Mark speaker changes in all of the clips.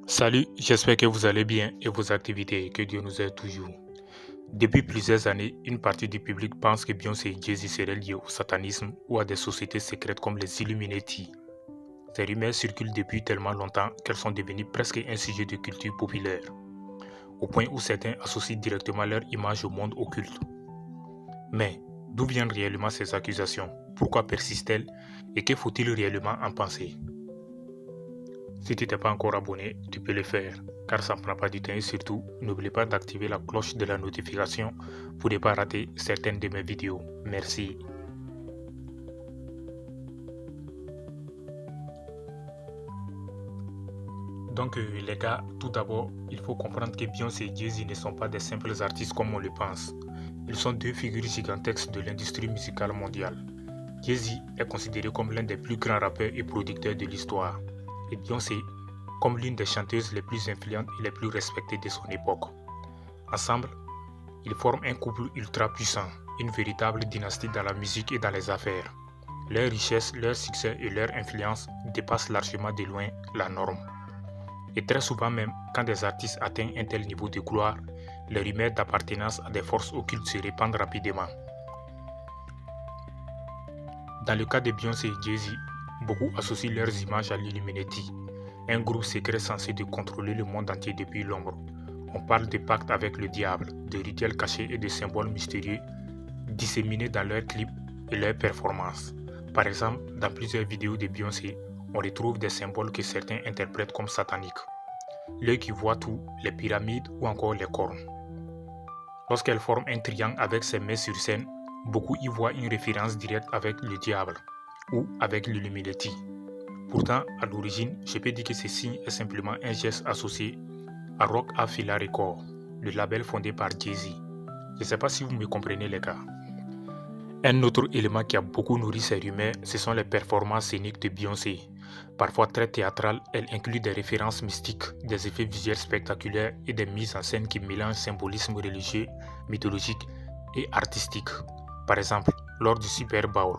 Speaker 1: Salut, j'espère que vous allez bien et vos activités, que Dieu nous aide toujours. Depuis plusieurs années, une partie du public pense que Beyoncé et Jay-Z seraient liés au satanisme ou à des sociétés secrètes comme les Illuminati. Ces rumeurs circulent depuis tellement longtemps qu'elles sont devenues presque un sujet de culture populaire, au point où certains associent directement leur image au monde occulte. Mais d'où viennent réellement ces accusations? Pourquoi persistent-elles? Et que faut-il réellement en penser? Si tu n'es pas encore abonné, tu peux le faire, car ça ne prend pas du temps et surtout, n'oublie pas d'activer la cloche de la notification pour ne pas rater certaines de mes vidéos. Merci. Donc les gars, tout d'abord, il faut comprendre que Beyoncé et Jay-Z ne sont pas des simples artistes comme on le pense. Ils sont deux figures gigantesques de l'industrie musicale mondiale. Jay-Z est considéré comme l'un des plus grands rappeurs et producteurs de l'histoire, et Beyoncé comme l'une des chanteuses les plus influentes et les plus respectées de son époque. Ensemble, ils forment un couple ultra puissant, une véritable dynastie dans la musique et dans les affaires. Leur richesse, leur succès et leur influence dépassent largement de loin la norme. Et très souvent même, quand des artistes atteignent un tel niveau de gloire, les rumeurs d'appartenance à des forces occultes se répandent rapidement. Dans le cas de Beyoncé et Jay-Z, beaucoup associent leurs images à l'Illuminati, un groupe secret censé de contrôler le monde entier depuis l'ombre. On parle de pactes avec le diable, de rituels cachés et de symboles mystérieux disséminés dans leurs clips et leurs performances. Par exemple, dans plusieurs vidéos de Beyoncé, on retrouve des symboles que certains interprètent comme sataniques. L'œil qui voit tout, les pyramides ou encore les cornes. Lorsqu'elle forme un triangle avec ses mains sur scène, beaucoup y voient une référence directe avec le diable ou avec l'Illuminati. Pourtant, à l'origine, je peux dire que ce signe est simplement un geste associé à Rock Afila Records, le label fondé par Jay-Z. Je ne sais pas si vous me comprenez les gars. Un autre élément qui a beaucoup nourri ces rumeurs, ce sont les performances scéniques de Beyoncé. Parfois très théâtrales, elles incluent des références mystiques, des effets visuels spectaculaires et des mises en scène qui mélangent symbolisme religieux, mythologique et artistique. Par exemple, lors du Super Bowl,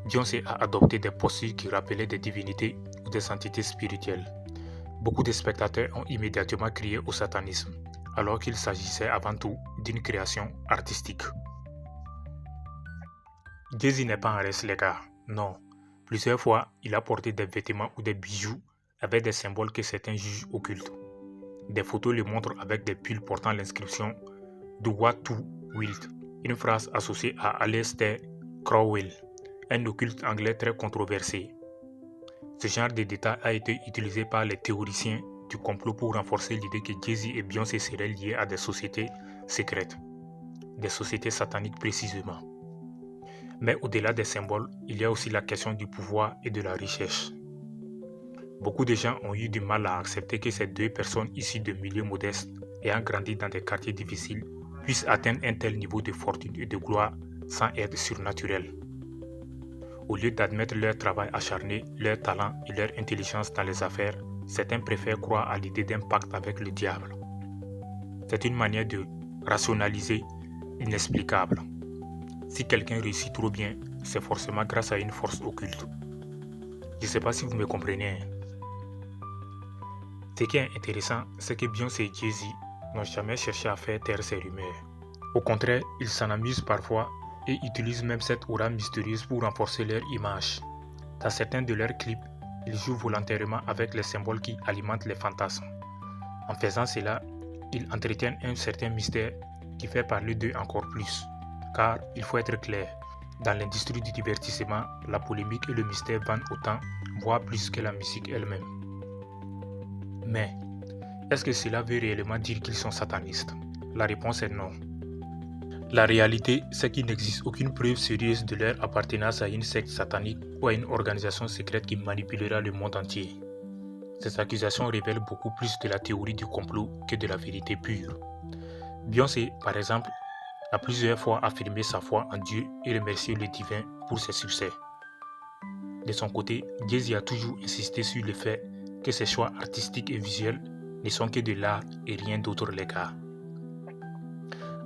Speaker 1: Beyoncé a adopté des postures qui rappelaient des divinités ou des entités spirituelles. Beaucoup de spectateurs ont immédiatement crié au satanisme, alors qu'il s'agissait avant tout d'une création artistique. Jay-Z n'est pas en reste les gars, non. Plusieurs fois, il a porté des vêtements ou des bijoux avec des symboles que certains jugent occultes. Des photos le montrent avec des pulls portant l'inscription Do What To Wilt, une phrase associée à Aleister Crowell, un occulte anglais très controversé. Ce genre de détail a été utilisé par les théoriciens du complot pour renforcer l'idée que Jay-Z et Beyoncé seraient liés à des sociétés secrètes, des sociétés sataniques précisément. Mais au-delà des symboles, il y a aussi la question du pouvoir et de la richesse. Beaucoup de gens ont eu du mal à accepter que ces deux personnes issues de milieux modestes ayant grandi dans des quartiers difficiles puissent atteindre un tel niveau de fortune et de gloire sans être surnaturels. Au lieu d'admettre leur travail acharné, leur talent et leur intelligence dans les affaires, certains préfèrent croire à l'idée d'un pacte avec le diable. C'est une manière de rationaliser l'inexplicable. Si quelqu'un réussit trop bien, c'est forcément grâce à une force occulte. Je ne sais pas si vous me comprenez. Ce qui est intéressant, c'est que Beyoncé et Jay-Z n'ont jamais cherché à faire taire ces rumeurs. Au contraire, ils s'en amusent parfois et utilisent même cette aura mystérieuse pour renforcer leur image. Dans certains de leurs clips, ils jouent volontairement avec les symboles qui alimentent les fantasmes. En faisant cela, ils entretiennent un certain mystère qui fait parler d'eux encore plus. Car, il faut être clair, dans l'industrie du divertissement, la polémique et le mystère vendent autant, voire plus que la musique elle-même. Mais, est-ce que cela veut réellement dire qu'ils sont satanistes? La réponse est non. La réalité, c'est qu'il n'existe aucune preuve sérieuse de leur appartenance à une secte satanique ou à une organisation secrète qui manipulera le monde entier. Ces accusations révèlent beaucoup plus de la théorie du complot que de la vérité pure. Beyoncé, par exemple, a plusieurs fois affirmé sa foi en Dieu et remercié le divin pour ses succès. De son côté, Jay-Z a toujours insisté sur le fait que ses choix artistiques et visuels ne sont que de l'art et rien d'autre les gars.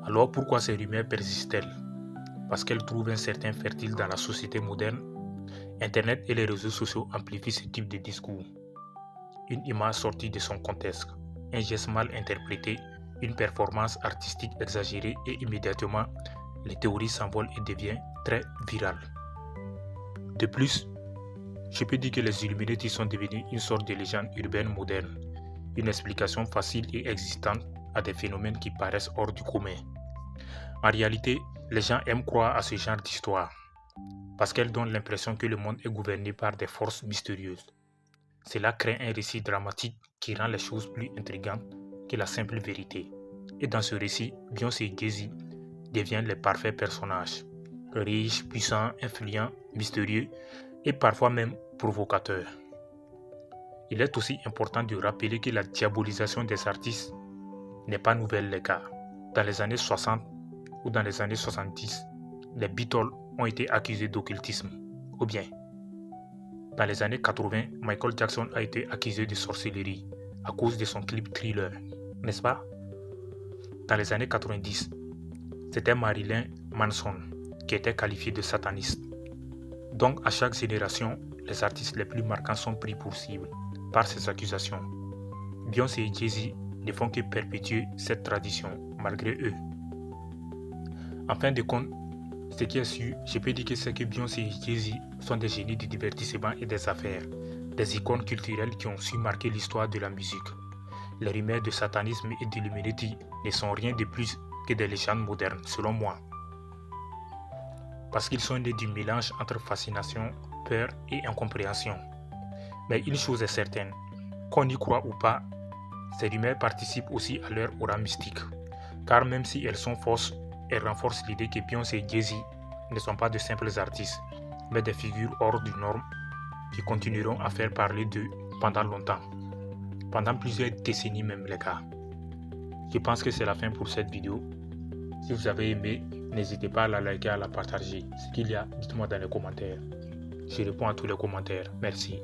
Speaker 1: Alors pourquoi ces rumeurs persistent-elles? Parce qu'elles trouvent un certain fertile dans la société moderne. Internet et les réseaux sociaux amplifient ce type de discours. une image sortie de son contexte, un geste mal interprété, une performance artistique exagérée et immédiatement, les théories s'envolent et deviennent très virales. De plus, je peux dire que les Illuminati sont devenus une sorte de légende urbaine moderne, une explication facile et existante à des phénomènes qui paraissent hors du commun. En réalité, les gens aiment croire à ce genre d'histoire parce qu'elles donnent l'impression que le monde est gouverné par des forces mystérieuses. Cela crée un récit dramatique qui rend les choses plus intrigantes que la simple vérité. Et dans ce récit, Beyoncé et Jay-Z deviennent les parfaits personnages, riches, puissants, influents, mystérieux et parfois même provocateurs. Il est aussi important de rappeler que la diabolisation des artistes n'est pas nouvelle les gars. Dans les années 60 ou dans les années 70, les Beatles ont été accusés d'occultisme. Ou bien, dans les années 80, Michael Jackson a été accusé de sorcellerie à cause de son clip Thriller, n'est-ce pas? Dans les années 90, c'était Marilyn Manson qui était qualifié de sataniste. Donc à chaque génération, les artistes les plus marquants sont pris pour cible par ces accusations. Beyoncé et Jay-Z ne font que perpétuer cette tradition malgré eux. En fin de compte, ce qui est sûr, je peux dire que c'est que Beyoncé et Jay-Z sont des génies du divertissement et des affaires, des icônes culturelles qui ont su marquer l'histoire de la musique. Les rumeurs de satanisme et d'Illuminati ne sont rien de plus que des légendes modernes, selon moi. Parce qu'ils sont nés du mélange entre fascination, peur et incompréhension. Mais une chose est certaine, qu'on y croit ou pas, ces rumeurs participent aussi à leur aura mystique. Car même si elles sont fausses, elles renforcent l'idée que Beyoncé et Jay-Z ne sont pas de simples artistes, mais des figures hors du norme qui continueront à faire parler d'eux pendant longtemps. Pendant plusieurs décennies même les gars. Je pense que c'est la fin pour cette vidéo. Si vous avez aimé, n'hésitez pas à la liker, à la partager. Ce qu'il y a, dites-moi dans les commentaires. Je réponds à tous les commentaires. Merci.